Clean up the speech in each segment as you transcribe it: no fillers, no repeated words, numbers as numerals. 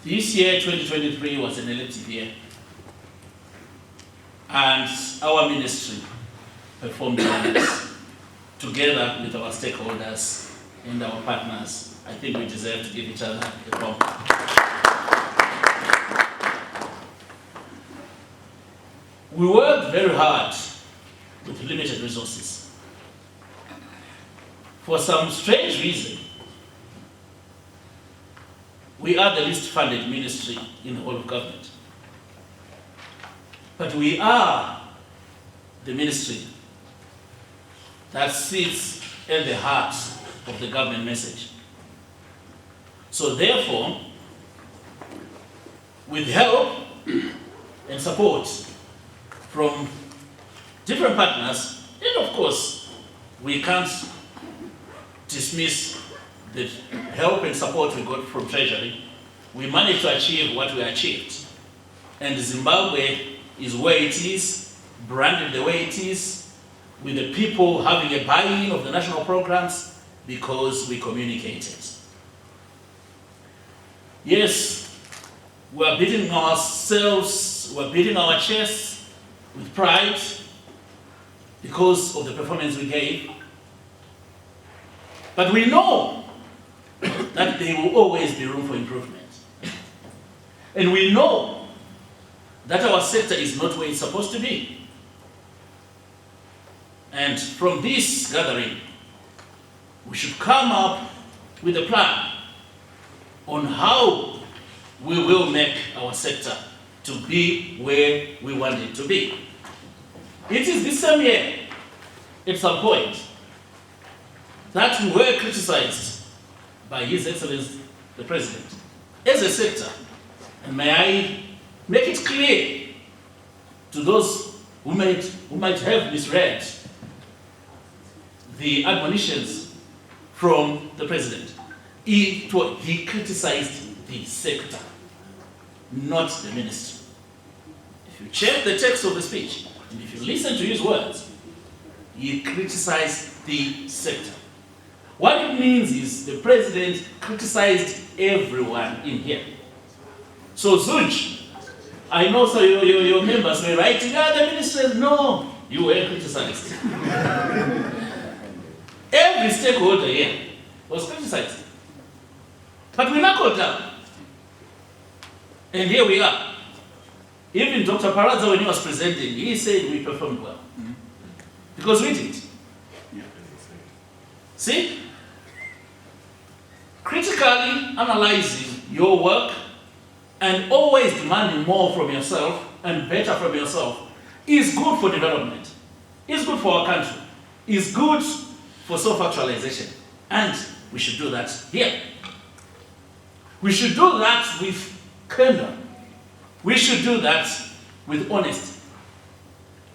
This year, 2023, was an elective year, and our ministry performed wonders together with our stakeholders and our partners. I think we deserve to give each other a clap. We worked very hard with limited resources. For some strange reason, we are the least funded ministry in the whole of government. But we are the ministry that sits at the heart of the government message. So therefore, with help and support from different partners, and of course, we can't dismiss the help and support we got from Treasury, we managed to achieve what we achieved. And Zimbabwe is where it is, branded the way it is, with the people having a buy-in of the national programs because we communicated. Yes, we are beating ourselves, we're beating our chests with pride because of the performance we gave. But we know that there will always be room for improvement. And we know that our sector is not where it's supposed to be. And from this gathering, we should come up with a plan on how we will make our sector to be where we want it to be. It is this same year, at some point, that we were criticized by His Excellency the President as a sector. And may I make it clear to those who might have misread the admonitions from the President. He criticized the sector, not the ministry. If you check the text of the speech, and if you listen to his words, he criticized the sector. What it means is the President criticized everyone in here. So Zuj, I know so your members were writing, the ministers, no, you were criticized. Every stakeholder here was criticized. But we knuckled down. And here we are. Even Dr. Paraza, when he was presenting, he said we performed well. Because we did. See? Critically analyzing your work and always demanding more from yourself and better from yourself is good for development. It's good for our country. It's good for self-actualization. And we should do that here. We should do that with candor. We should do that with honesty.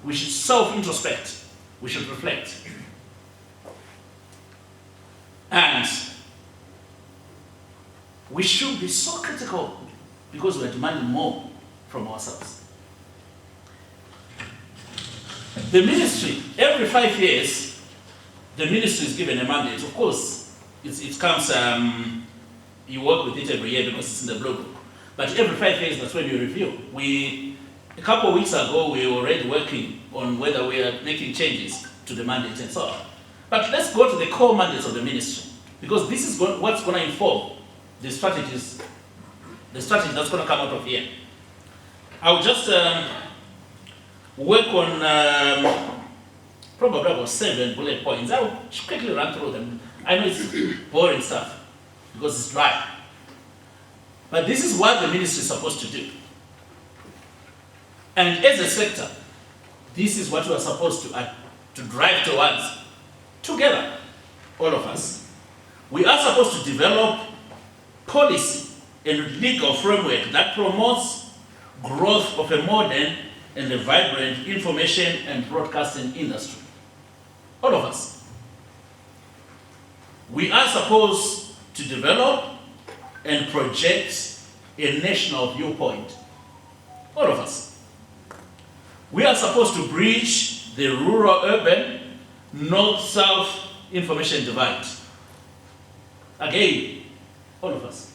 We should self-introspect. We should reflect. And we should be so critical because we are demanding more from ourselves. The ministry, every 5 years, the ministry is given a mandate. Of course, it comes, you work with it every year because it's in the blue book. But every 5 years, that's when you review. A couple of weeks ago, we were already working on whether we are making changes to the mandate and so on. But let's go to the core mandates of the ministry, because this is what's going to inform the strategy that's going to come out of here. I'll just work on probably about 7 bullet points. I'll quickly run through them. I know it's boring stuff because it's dry. But this is what the ministry is supposed to do. And as a sector, this is what we are supposed to drive towards together, all of us. We are supposed to develop policy and legal framework that promotes growth of a modern and a vibrant information and broadcasting industry. All of us. We are supposed to develop and project a national viewpoint. All of us. We are supposed to bridge the rural-urban, north-south information divide. Again, all of us.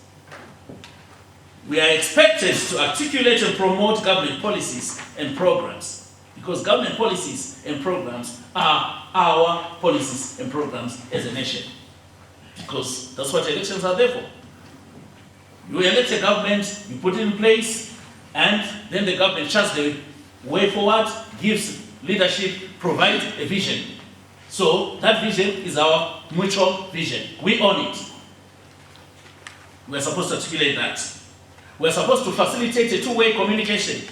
we are expected to articulate and promote government policies and programs, because government policies and programs are our policies and programs as a nation, because that's what elections are there for. You elect a government, you put it in place, and then the government charts the way forward, gives leadership, provides a vision. So that vision is our mutual vision. We own it. We're supposed to articulate that. We're supposed to facilitate a two-way communication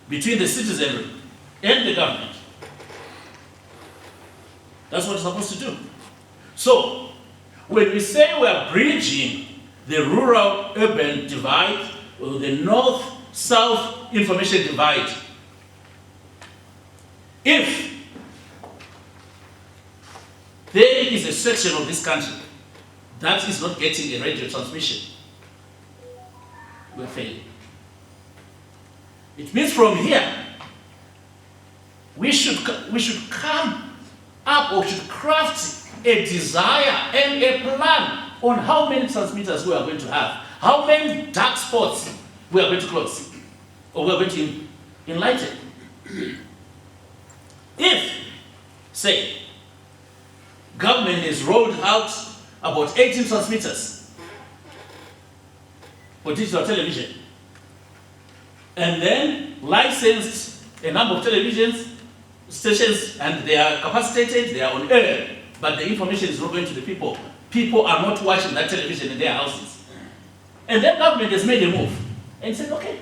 between the citizenry and the government. That's what we're supposed to do. So, when we say we're bridging the rural-urban divide, or the north-south information divide, if there is a section of this country that is not getting a radio transmission, we're failing. It means from here, we should come up, or should craft a desire and a plan on how many transmitters we are going to have, how many dark spots we are going to close, or we are going to enlighten. If, say, government has rolled out about 18 transmitters for digital television, and then licensed a number of television stations, and they are capacitated, they are on air, but the information is not going to the people. People are not watching that television in their houses. And then government has made a move and said, okay,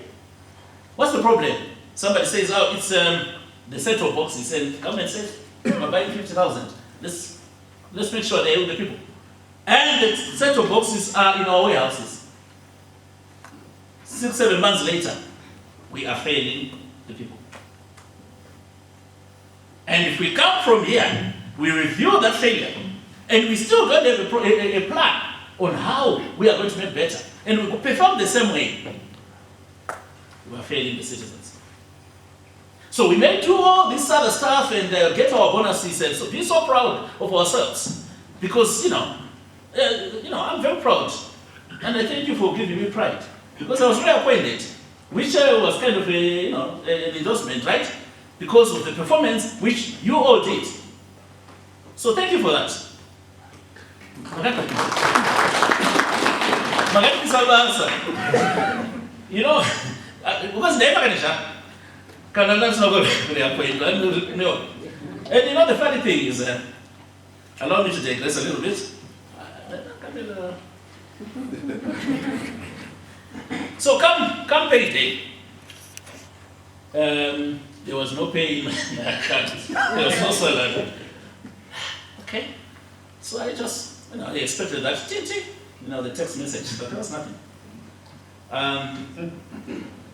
what's the problem? Somebody says, oh, it's the set-top boxes, and government says, we're buying 50,000. Let's make sure they help the people. And the set-top boxes are in our warehouses. 6-7 months later, we are failing the people. And if we come from here, we review that failure, and we still don't have a plan on how we are going to make better, and we perform the same way, we are failing the citizens. So we may do all this other stuff and get our bonuses, and so be so proud of ourselves, because I'm very proud, and I thank you for giving me pride, because I was reappointed, which was kind of an endorsement, right? Because of the performance which you all did. So thank you for that. Because never and the funny thing is, allow me to digress a little bit. So come payday. There was no pay in my account. There was no salary. Okay. So I just, I expected that, the text message, but there was nothing.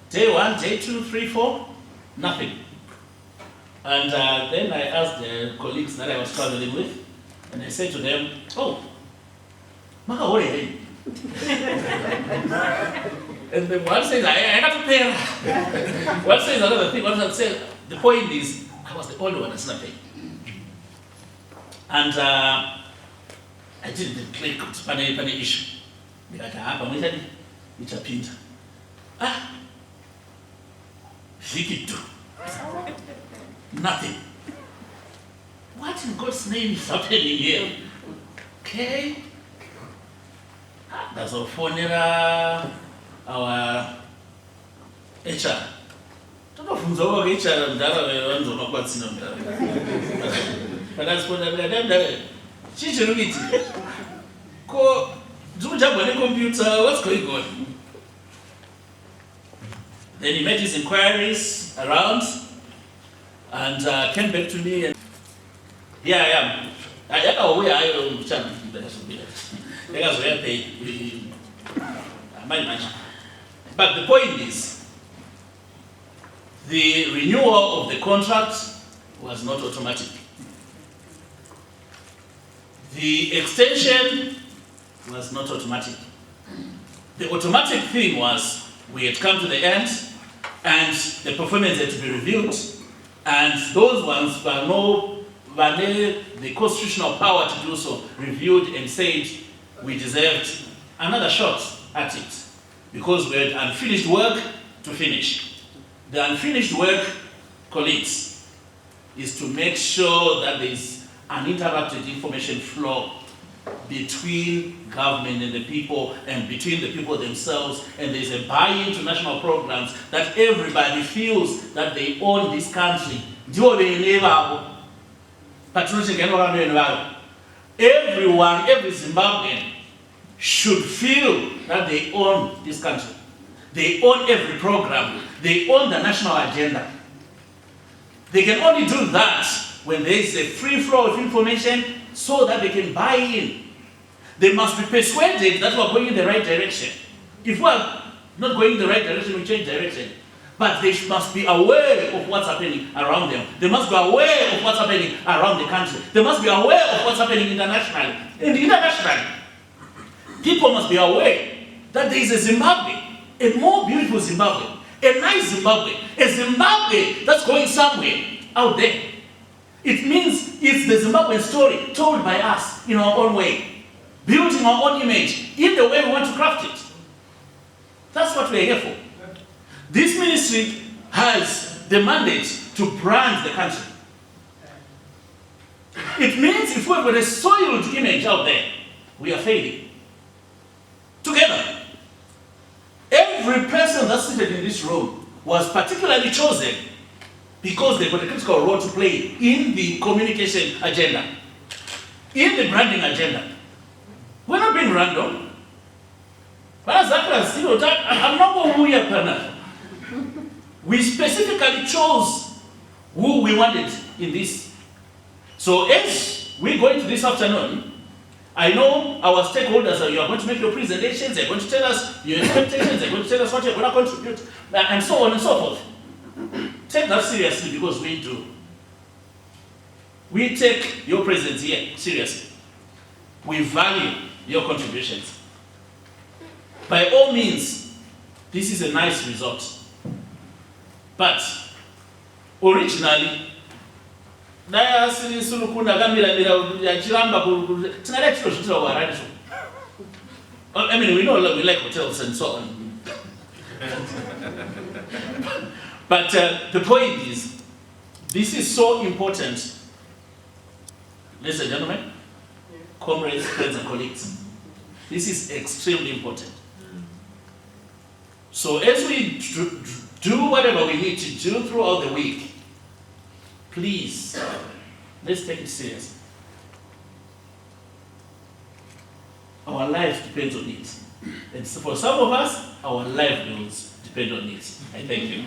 Day 1, day 2, 3, 4, nothing. And then I asked the colleagues that I was traveling with, and I said to them, oh, Maka, what are you? And then one says, I got to pay. One says another thing. One says, the point is, I was the only one that's not paying. And I didn't click on any issue. Nothing. What in God's name is happening here? Okay. That's our phone, our HR. Tonofunza wa HR ndara wanzo nokwatsi nomdara. Kana spona ndara. Chichirukiti. Ko dzujabwa ne computer, what's going on? Then he made his inquiries around and came back to me, and here I am. But the point is, the renewal of the contract was not automatic. The extension was not automatic. The automatic thing was we had come to the end and the performance had to be reviewed, and those ones were the constitutional power to do so reviewed and said we deserved another shot at it. because we had unfinished work to finish. The unfinished work, colleagues, is to make sure that there is uninterrupted information flow between government and the people, and between the people themselves, and there's a buy-in to national programs that everybody feels that they own this country. Everyone, every Zimbabwean should feel that they own this country. They own every program. They own the national agenda. They can only do that when there is a free flow of information so that they can buy in. They must be persuaded that we are going in the right direction. If we are not going in the right direction, we change direction. But they must be aware of what's happening around them. They must be aware of what's happening around the country. They must be aware of what's happening internationally. And internationally, people must be aware that there is a Zimbabwe, a more beautiful Zimbabwe, a nice Zimbabwe, a Zimbabwe that's going somewhere out there. It means it's the Zimbabwean story told by us in our own way, building our own image in the way we want to craft it. That's what we're here for. This ministry has the mandate to brand the country. It means if we've got a soiled image out there, we are failing. Together, every person that's seated in this room was particularly chosen because they've got a critical role to play in the communication agenda, in the branding agenda. We're not being random. I'm not going to be a partner. We specifically chose who we wanted in this. So as we go into this afternoon, I know our stakeholders you are going to make your presentations, they're going to tell us your expectations, they're going to tell us what you're going to contribute, and so on and so forth. Take that seriously because we do. We take your presence here seriously. We value your contributions. By all means, this is a nice result. But originally, I mean, we know we like hotels and so on. But the point is, this is so important. Ladies and gentlemen, comrades, friends and colleagues, this is extremely important. So as we do whatever we need to do throughout the week, please, let's take it seriously. Our life depends on it. And so for some of us, our livelihoods depend on it. I thank you.